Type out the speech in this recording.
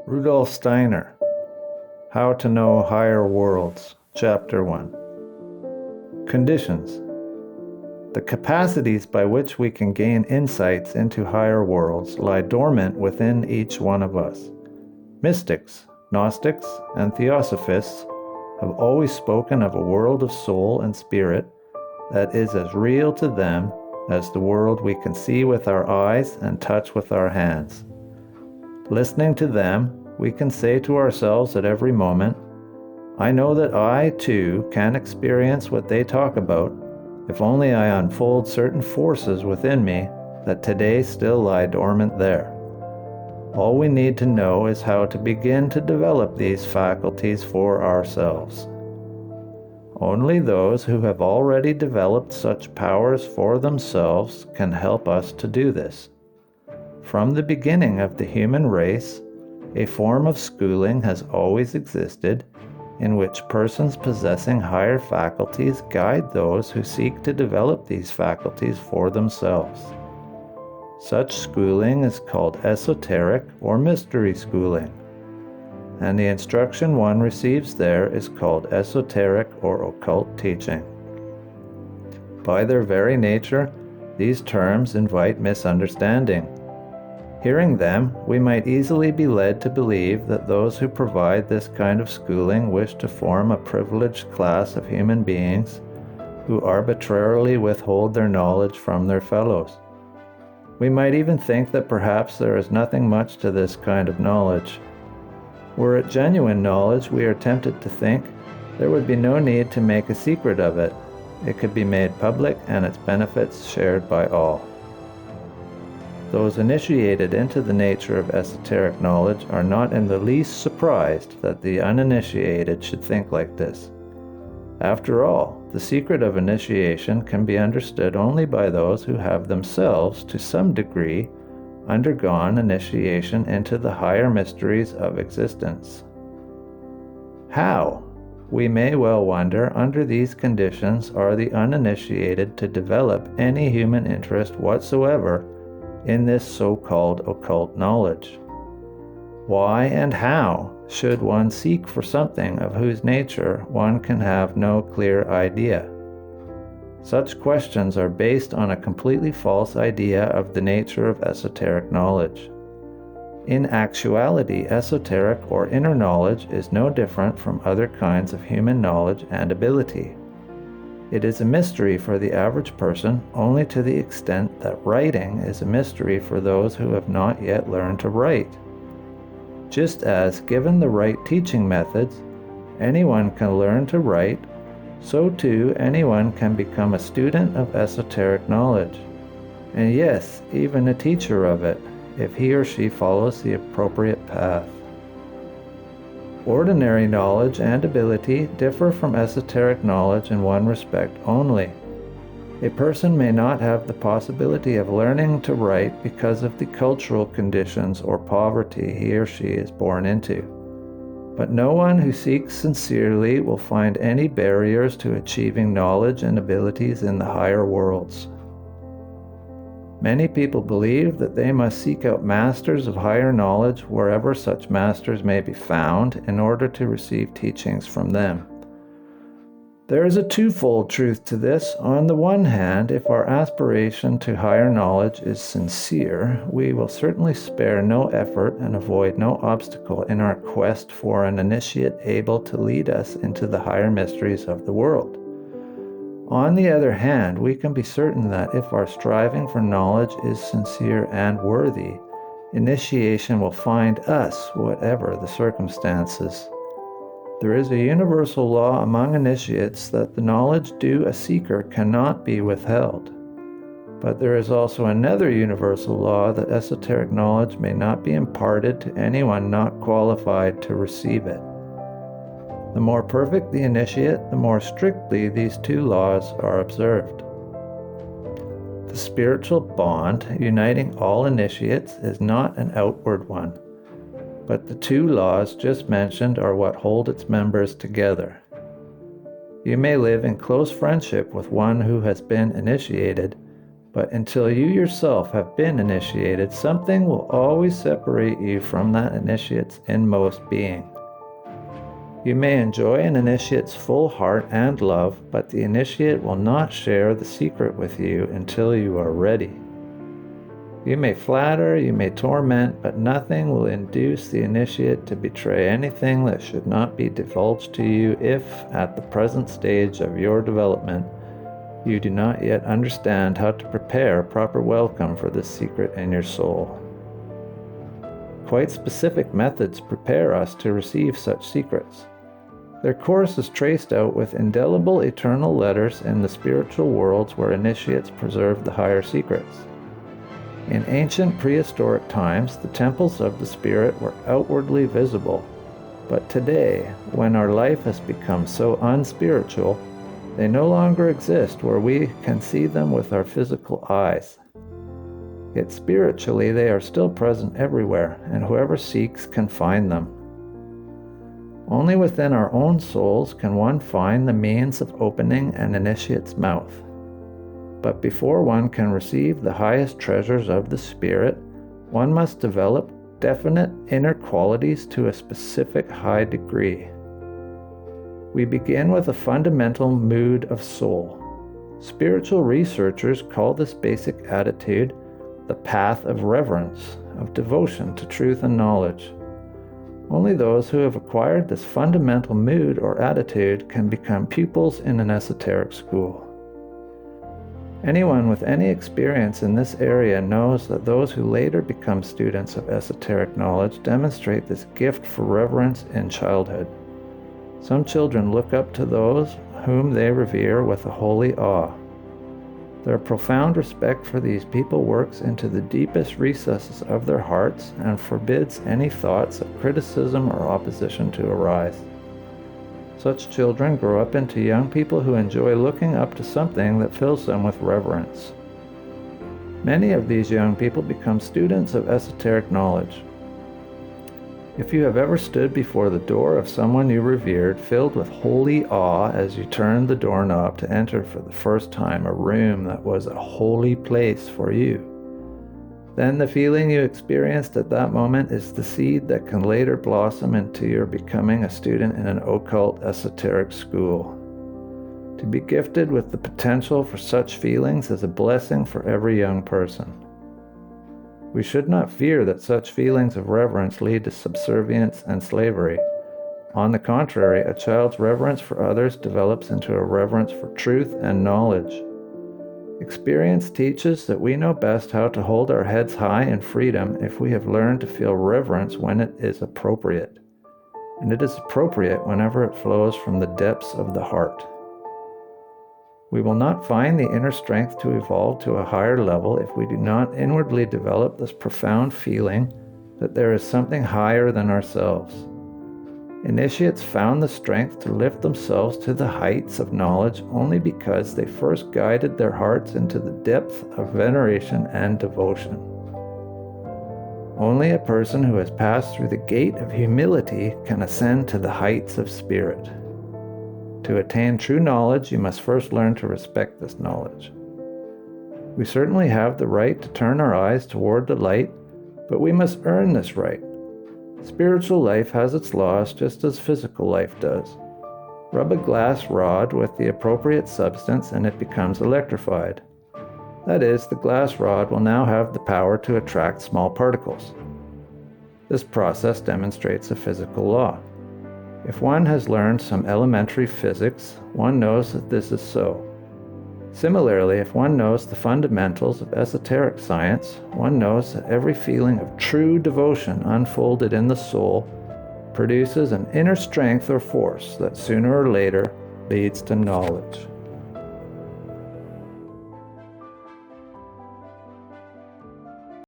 Rudolf Steiner, How to Know Higher Worlds, Chapter 1. Conditions. The capacities by which we can gain insights into higher worlds lie dormant within each one of us. Mystics, Gnostics, and Theosophists have always spoken of a world of soul and spirit that is as real to them as the world we can see with our eyes and touch with our hands. Listening to them, we can say to ourselves at every moment, I know that I, too, can experience what they talk about, if only I unfold certain forces within me that today still lie dormant there. All we need to know is how to begin to develop these faculties for ourselves. Only those who have already developed such powers for themselves can help us to do this. From the beginning of the human race, a form of schooling has always existed in which persons possessing higher faculties guide those who seek to develop these faculties for themselves. Such schooling is called esoteric or mystery schooling, and the instruction one receives there is called esoteric or occult teaching. By their very nature, these terms invite misunderstanding. Hearing them, we might easily be led to believe that those who provide this kind of schooling wish to form a privileged class of human beings who arbitrarily withhold their knowledge from their fellows. We might even think that perhaps there is nothing much to this kind of knowledge. Were it genuine knowledge, we are tempted to think there would be no need to make a secret of it. It could be made public and its benefits shared by all. Those initiated into the nature of esoteric knowledge are not in the least surprised that the uninitiated should think like this. After all, the secret of initiation can be understood only by those who have themselves, to some degree, undergone initiation into the higher mysteries of existence. How, we may well wonder, under these conditions are the uninitiated to develop any human interest whatsoever in this so-called occult knowledge? Why and how should one seek for something of whose nature one can have no clear idea? Such questions are based on a completely false idea of the nature of esoteric knowledge. In actuality, esoteric or inner knowledge is no different from other kinds of human knowledge and ability. It is a mystery for the average person only to the extent that writing is a mystery for those who have not yet learned to write. Just as, given the right teaching methods, anyone can learn to write, so too anyone can become a student of esoteric knowledge, and yes, even a teacher of it, if he or she follows the appropriate path. Ordinary knowledge and ability differ from esoteric knowledge in one respect only. A person may not have the possibility of learning to write because of the cultural conditions or poverty he or she is born into. But no one who seeks sincerely will find any barriers to achieving knowledge and abilities in the higher worlds. Many people believe that they must seek out masters of higher knowledge wherever such masters may be found in order to receive teachings from them. There is a twofold truth to this. On the one hand, if our aspiration to higher knowledge is sincere, we will certainly spare no effort and avoid no obstacle in our quest for an initiate able to lead us into the higher mysteries of the world. On the other hand, we can be certain that if our striving for knowledge is sincere and worthy, initiation will find us, whatever the circumstances. There is a universal law among initiates that the knowledge due a seeker cannot be withheld. But there is also another universal law that esoteric knowledge may not be imparted to anyone not qualified to receive it. The more perfect the initiate, the more strictly these two laws are observed. The spiritual bond uniting all initiates is not an outward one, but the two laws just mentioned are what hold its members together. You may live in close friendship with one who has been initiated, But until you yourself have been initiated, something will always separate you from that initiate's inmost being. You may enjoy an initiate's full heart and love, but the initiate will not share the secret with you until you are ready. You may flatter, you may torment, but nothing will induce the initiate to betray anything that should not be divulged to you if, at the present stage of your development, you do not yet understand how to prepare proper welcome for this secret in your soul. Quite specific methods prepare us to receive such secrets. Their course is traced out with indelible eternal letters in the spiritual worlds where initiates preserve the higher secrets. In ancient prehistoric times, the temples of the spirit were outwardly visible, but today, when our life has become so unspiritual, they no longer exist where we can see them with our physical eyes. Yet spiritually, they are still present everywhere, and whoever seeks can find them. Only within our own souls can one find the means of opening an initiate's mouth. But before one can receive the highest treasures of the spirit, one must develop definite inner qualities to a specific high degree. We begin with a fundamental mood of soul. Spiritual researchers call this basic attitude the path of reverence, of devotion to truth and knowledge. Only those who have acquired this fundamental mood or attitude can become pupils in an esoteric school. Anyone with any experience in this area knows that those who later become students of esoteric knowledge demonstrate this gift for reverence in childhood. Some children look up to those whom they revere with a holy awe. Their profound respect for these people works into the deepest recesses of their hearts and forbids any thoughts of criticism or opposition to arise. Such children grow up into young people who enjoy looking up to something that fills them with reverence. Many of these young people become students of esoteric knowledge. If you have ever stood before the door of someone you revered, filled with holy awe as you turned the doorknob to enter for the first time a room that was a holy place for you, then the feeling you experienced at that moment is the seed that can later blossom into your becoming a student in an occult esoteric school. To be gifted with the potential for such feelings is a blessing for every young person. We should not fear that such feelings of reverence lead to subservience and slavery. On the contrary, a child's reverence for others develops into a reverence for truth and knowledge. Experience teaches that we know best how to hold our heads high in freedom if we have learned to feel reverence when it is appropriate. And it is appropriate whenever it flows from the depths of the heart. We will not find the inner strength to evolve to a higher level if we do not inwardly develop this profound feeling that there is something higher than ourselves. Initiates found the strength to lift themselves to the heights of knowledge only because they first guided their hearts into the depth of veneration and devotion. Only a person who has passed through the gate of humility can ascend to the heights of spirit. To attain true knowledge, you must first learn to respect this knowledge. We certainly have the right to turn our eyes toward the light, but we must earn this right. Spiritual life has its laws just as physical life does. Rub a glass rod with the appropriate substance and it becomes electrified. That is, the glass rod will now have the power to attract small particles. This process demonstrates a physical law. If one has learned some elementary physics, one knows that this is so. Similarly, if one knows the fundamentals of esoteric science, one knows that every feeling of true devotion unfolded in the soul produces an inner strength or force that sooner or later leads to knowledge.